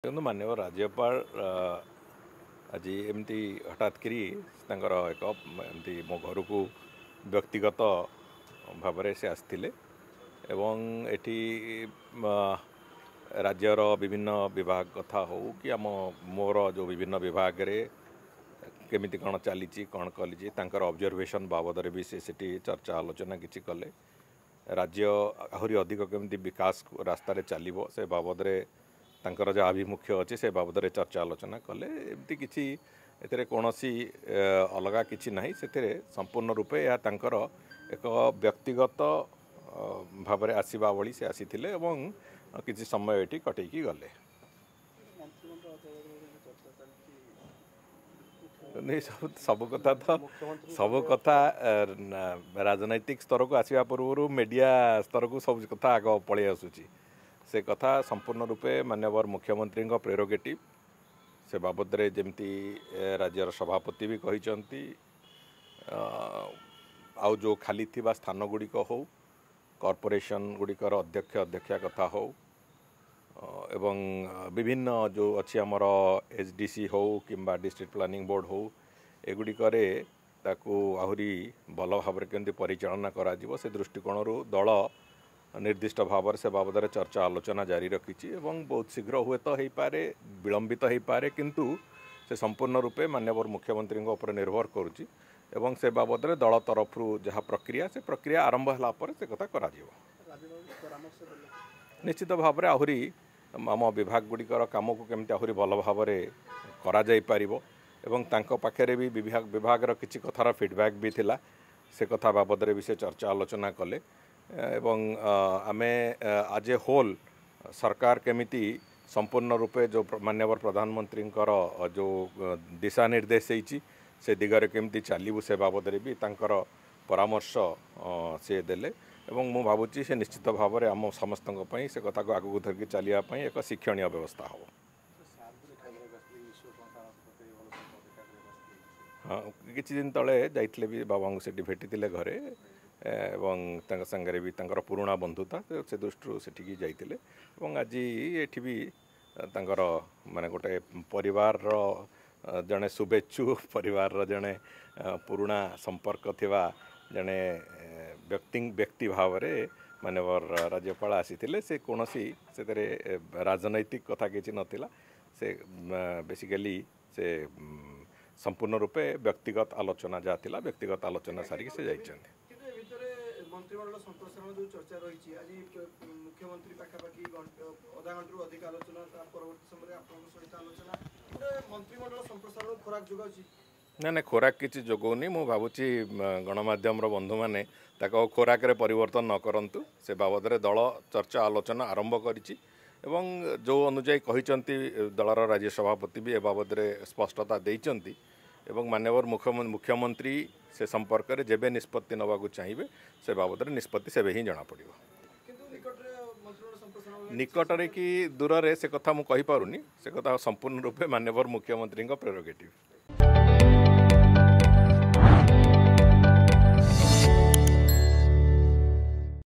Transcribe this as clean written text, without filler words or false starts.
କିନ୍ତୁ ମାନ୍ୟବର ରାଜ୍ୟପାଳ ଆଜି ଏମିତି ହଠାତ୍ କରି ତାଙ୍କର ଏକ ଏମିତି ମୋ ଘରକୁ ବ୍ୟକ୍ତିଗତ ଭାବରେ ସେ ଆସିଥିଲେ ଏବଂ ଏଠି ରାଜ୍ୟର ବିଭିନ୍ନ ବିଭାଗ କଥା ହେଉ କି ମୋର ଯେଉଁ ବିଭିନ୍ନ ବିଭାଗରେ କେମିତି କ'ଣ ଚାଲିଛି କ'ଣ କଲିଛି ତାଙ୍କର ଅବଜରଭେସନ୍ ବାବଦରେ ବି ସେଠି ଚର୍ଚ୍ଚା ଆଲୋଚନା କିଛି କଲେ। ରାଜ୍ୟ ଆହୁରି ଅଧିକ କେମିତି ବିକାଶ ରାସ୍ତାରେ ଚାଲିବ ସେ ବାବଦରେ ତାଙ୍କର ଯାହା ଆଭିମୁଖ୍ୟ ଅଛି ସେ ବାବଦରେ ଚର୍ଚ୍ଚା ଆଲୋଚନା କଲେ। ଏମିତି କିଛି ଏଥିରେ କୌଣସି ଅଲଗା କିଛି ନାହିଁ, ସେଥିରେ ସମ୍ପୂର୍ଣ୍ଣ ରୂପେ ଏହା ତାଙ୍କର ଏକ ବ୍ୟକ୍ତିଗତ ଭାବରେ ଆସିବା ଭଳି ସେ ଆସିଥିଲେ ଏବଂ କିଛି ସମୟ ଏଠି କଟେଇକି ଗଲେ। ସବୁ କଥା ରାଜନୈତିକ ସ୍ତରକୁ ଆସିବା ପୂର୍ବରୁ ମିଡ଼ିଆ ସ୍ତରକୁ ସବୁ କଥା ଆଗ ପଳେଇ ଆସୁଛି। ସେ କଥା ସମ୍ପୂର୍ଣ୍ଣ ରୂପେ ମାନ୍ୟବର ମୁଖ୍ୟମନ୍ତ୍ରୀଙ୍କ ପ୍ରେରୋଗେଟିଭ୍। ସେ ବାବଦରେ ଯେମିତି ରାଜ୍ୟର ସଭାପତି ବି କହିଛନ୍ତି, ଆଉ ଯେଉଁ ଖାଲି ଥିବା ସ୍ଥାନ ଗୁଡ଼ିକ ହେଉ, କର୍ପୋରେସନ୍ ଗୁଡ଼ିକର ଅଧ୍ୟକ୍ଷା କଥା ହେଉ ଏବଂ ବିଭିନ୍ନ ଯେଉଁ ଅଛି ଆମର SDC ହେଉ କିମ୍ବା ଡିଷ୍ଟ୍ରିକ୍ଟ ପ୍ଲାନିଂ ବୋର୍ଡ଼ ହେଉ, ଏଗୁଡ଼ିକରେ ତାକୁ ଆହୁରି ଭଲ ଭାବରେ କେମିତି ପରିଚାଳନା କରାଯିବ ସେ ଦୃଷ୍ଟିକୋଣରୁ ଦଳ ନିର୍ଦ୍ଦିଷ୍ଟ ଭାବରେ ସେ ବାବଦରେ ଚର୍ଚ୍ଚା ଆଲୋଚନା ଜାରି ରଖିଛି ଏବଂ ବହୁତ ଶୀଘ୍ର ହୁଏତ ହୋଇପାରେ, ବିଳମ୍ବିତ ହୋଇପାରେ, କିନ୍ତୁ ସେ ସମ୍ପୂର୍ଣ୍ଣ ରୂପେ ମାନ୍ୟବର ମୁଖ୍ୟମନ୍ତ୍ରୀଙ୍କ ଉପରେ ନିର୍ଭର କରୁଛି ଏବଂ ସେ ବାବଦରେ ଦଳ ତରଫରୁ ଯାହା ପ୍ରକ୍ରିୟା ସେ ପ୍ରକ୍ରିୟା ଆରମ୍ଭ ହେଲା ପରେ ସେ କଥା କରାଯିବ। ନିଶ୍ଚିତ ଭାବରେ ଆହୁରି ଆମ ବିଭାଗ ଗୁଡ଼ିକର କାମକୁ କେମିତି ଆହୁରି ଭଲ ଭାବରେ କରାଯାଇପାରିବ ଏବଂ ତାଙ୍କ ପାଖରେ ବି ବିଭାଗର କିଛି କଥାର ଫିଡ଼ବ୍ୟାକ୍ ବି ଥିଲା, ସେ କଥା ବାବଦରେ ବି ସେ ଚର୍ଚ୍ଚା ଆଲୋଚନା କଲେ ଏବଂ ଆମେ ଆଜ୍ ଏ ହୋଲ୍ ସରକାର କେମିତି ସମ୍ପୂର୍ଣ୍ଣ ରୂପେ ଯେଉଁ ମାନ୍ୟବର ପ୍ରଧାନମନ୍ତ୍ରୀଙ୍କର ଯେଉଁ ଦିଶା ନିର୍ଦ୍ଦେଶ ହେଇଛି ସେ ଦିଗରେ କେମିତି ଚାଲିବୁ ସେ ବାବଦରେ ବି ତାଙ୍କର ପରାମର୍ଶ ସେ ଦେଲେ ଏବଂ ମୁଁ ଭାବୁଛି ସେ ନିଶ୍ଚିତ ଭାବରେ ଆମ ସମସ୍ତଙ୍କ ପାଇଁ ସେ କଥାକୁ ଆଗକୁ ଧରିକି ଚାଲିବା ପାଇଁ ଏକ ଶିକ୍ଷଣୀୟ ବ୍ୟବସ୍ଥା ହେବ। ହଁ, କିଛି ଦିନ ତଳେ ଯାଇଥିଲେ ବି ବାବାଙ୍କୁ ସେଠି ଭେଟିଥିଲେ ଘରେ ଏବଂ ତାଙ୍କ ସାଙ୍ଗରେ ବି ତାଙ୍କର ପୁରୁଣା ବନ୍ଧୁତା ସେ ଦୃଷ୍ଟିରୁ ସେଠିକି ଯାଇଥିଲେ ଏବଂ ଆଜି ଏଠି ବି ତାଙ୍କର ମାନେ ଗୋଟେ ପରିବାରର ଜଣେ ଶୁଭେଚ୍ଛୁ, ପରିବାରର ଜଣେ ପୁରୁଣା ସମ୍ପର୍କ ଥିବା ଜଣେ ବ୍ୟକ୍ତି ଭାବରେ ମାନ୍ୟବର ରାଜ୍ୟପାଳ ଆସିଥିଲେ। ସେ କୌଣସି ସେଥିରେ ରାଜନୈତିକ କଥା କିଛି ନଥିଲା, ସେ ବେସିକାଲି ସେ ସମ୍ପୂର୍ଣ୍ଣ ରୂପେ ବ୍ୟକ୍ତିଗତ ଆଲୋଚନା ଯାହା ଥିଲା ବ୍ୟକ୍ତିଗତ ଆଲୋଚନା ସାରିକି ସେ ଯାଇଛନ୍ତି। ମନ୍ତ୍ରିମଣ୍ଡଳ ସମ୍ପ୍ରସାରଣ ଯେଉଁ ଚର୍ଚ୍ଚା ରହିଛି, ଆଜି ମୁଖ୍ୟମନ୍ତ୍ରୀ ପାଖାପାଖି ଅଧା ଘଣ୍ଟାରୁ ଅଧିକ ଆଲୋଚନା, ତା ପରବର୍ତ୍ତୀ ସମୟରେ ଆପଣଙ୍କ ସହିତ ଆଲୋଚନା, ମନ୍ତ୍ରିମଣ୍ଡଳ ସମ୍ପ୍ରସାରଣ ଖୋରାକ ଯୋଗାଉଛି? ନା ଖୋରାକ କିଛି ଯୋଗାଉନି। ମୁଁ ଭାବୁଛି ଗଣମାଧ୍ୟମର ବନ୍ଧୁମାନେ ତାକୁ ଖୋରାକରେ ପରିବର୍ତ୍ତନ ନ କରନ୍ତୁ। ସେ ବାବଦରେ ଦଳ ଚର୍ଚ୍ଚା ଆଲୋଚନା ଆରମ୍ଭ କରିଛି ଏବଂ ଯେଉଁ ଅନୁଯାୟୀ କହିଛନ୍ତି ଦଳର ରାଜ୍ୟ ସଭାପତି ବି ଏ ବାବଦରେ ସ୍ପଷ୍ଟତା ଦେଇଛନ୍ତି ଏବଂ ମାନ୍ୟବର ମୁଖ୍ୟମନ୍ତ୍ରୀ ସେ ସମ୍ପର୍କରେ ଯେବେ ନିଷ୍ପତ୍ତି ନେବାକୁ ଚାହିଁବେ ସେ ବାବଦରେ ନିଷ୍ପତ୍ତି ସେବେ ହିଁ ଜଣାପଡ଼ିବ। ନିକଟରେ କି ଦୂରରେ ସେ କଥା ମୁଁ କହିପାରୁନି, ସେ କଥା ସମ୍ପୂର୍ଣ୍ଣ ରୂପେ ମାନ୍ୟବର ମୁଖ୍ୟମନ୍ତ୍ରୀଙ୍କ ପ୍ରେରୋଗେଟିଭ୍।